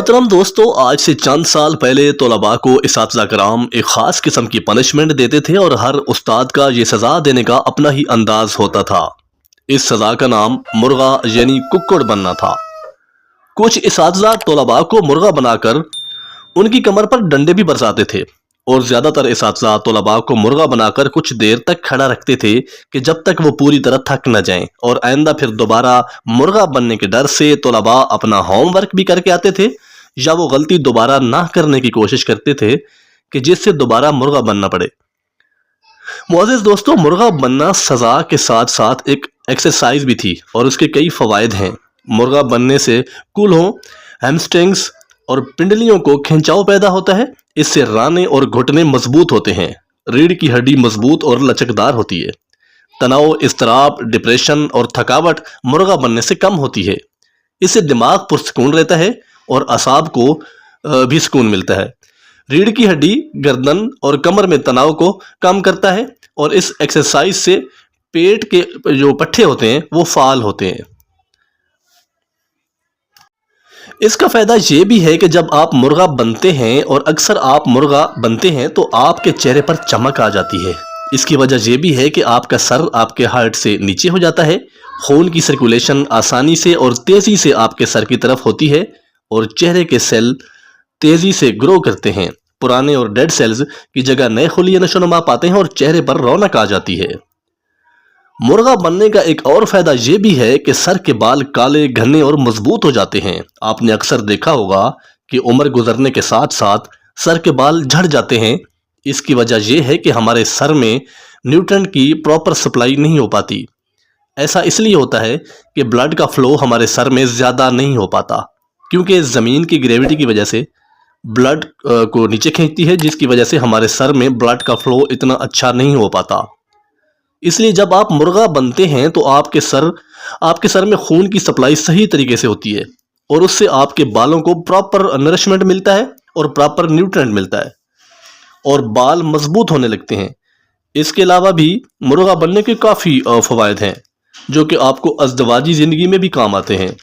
मोहतरम दोस्तों, आज से चंद साल पहले तलबा को इसातिज़ा कराम एक ख़ास किस्म की पनिशमेंट देते थे और हर उस्ताद का ये सज़ा देने का अपना ही अंदाज होता था। इस सज़ा का नाम मुर्गा यानी कुक्कड़ बनना था। कुछ इसातिज़ा तलबा को मुर्गा बनाकर उनकी कमर पर डंडे भी बरसाते थे और ज़्यादातर इसातिज़ा तलबा को मुर्गा बनाकर कुछ देर तक खड़ा रखते थे कि जब तक वो पूरी तरह थक न जाएं, और आइंदा फिर दोबारा मुर्गा बनने के डर से तलबा अपना होमवर्क भी करके आते थे या वो गलती दोबारा ना करने की कोशिश करते थे कि जिससे दोबारा मुर्गा बनना पड़े। मुअज़्ज़िज़ दोस्तों, मुर्गा बनना सज़ा के साथ साथ एक एक्सरसाइज भी थी और उसके कई फ़वाइद हैं। मुर्गा बनने से कूल्हों, हैमस्ट्रिंग्स और पिंडलियों को खिंचाव पैदा होता है। इससे राने और घुटने मजबूत होते हैं। रीढ़ की हड्डी मजबूत और लचकदार होती है। तनाव, इज़्तिराब, डिप्रेशन और थकावट मुर्गा बनने से कम होती है। इससे दिमाग पुरसकून रहता है और असाब को भी सुकून मिलता है। रीढ़ की हड्डी, गर्दन और कमर में तनाव को कम करता है और इस एक्सरसाइज से पेट के जो पट्टे होते हैं वो फाल होते हैं। इसका फ़ायदा ये भी है कि जब आप मुर्गा बनते हैं, और अक्सर आप मुर्गा बनते हैं, तो आपके चेहरे पर चमक आ जाती है। इसकी वजह ये भी है कि आपका सर आपके हार्ट से नीचे हो जाता है। खून की सर्कुलेशन आसानी से और तेज़ी से आपके सर की तरफ होती है और चेहरे के सेल तेज़ी से ग्रो करते हैं। पुराने और डेड सेल्स की जगह नए खुलिए नशोनुमा पाते हैं और चेहरे पर रौनक आ जाती है। मुर्गा बनने का एक और फ़ायदा ये भी है कि सर के बाल काले, घने और मजबूत हो जाते हैं। आपने अक्सर देखा होगा कि उम्र गुजरने के साथ साथ सर के बाल झड़ जाते हैं। इसकी वजह यह है कि हमारे सर में न्यूट्रिएंट की प्रॉपर सप्लाई नहीं हो पाती। ऐसा इसलिए होता है कि ब्लड का फ़्लो हमारे सर में ज़्यादा नहीं हो पाता, क्योंकि ज़मीन की ग्रेविटी की वजह से ब्लड को नीचे खींचती है, जिसकी वजह से हमारे सर में ब्लड का फ़्लो इतना अच्छा नहीं हो पाता। इसलिए जब आप मुर्गा बनते हैं तो आपके सर में खून की सप्लाई सही तरीके से होती है और उससे आपके बालों को प्रॉपर नरिशमेंट मिलता है और प्रॉपर न्यूट्रिएंट मिलता है और बाल मजबूत होने लगते हैं। इसके अलावा भी मुर्गा बनने के काफ़ी फ़वाइद हैं जो कि आपको अज़दवाजी ज़िंदगी में भी काम आते हैं।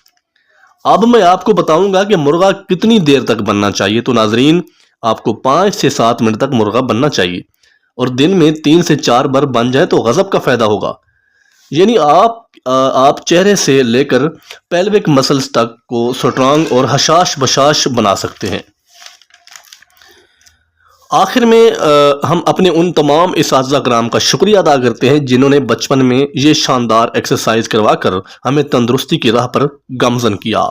अब मैं आपको बताऊंगा कि मुर्गा कितनी देर तक बनना चाहिए। तो नाजरीन, आपको 5 से 7 मिनट तक मुर्गा बनना चाहिए और दिन में 3 से 4 बार बन जाए तो गज़ब का फ़ायदा होगा। यानी आप चेहरे से लेकर पेल्विक मसल्स तक को स्ट्रांग और हशाश बशाश बना सकते हैं। आखिर में हम अपने उन तमाम इसातिज़ा कराम का शुक्रिया अदा करते हैं जिन्होंने बचपन में ये शानदार एक्सरसाइज करवा कर हमें तंदुरुस्ती की राह पर गामज़न किया।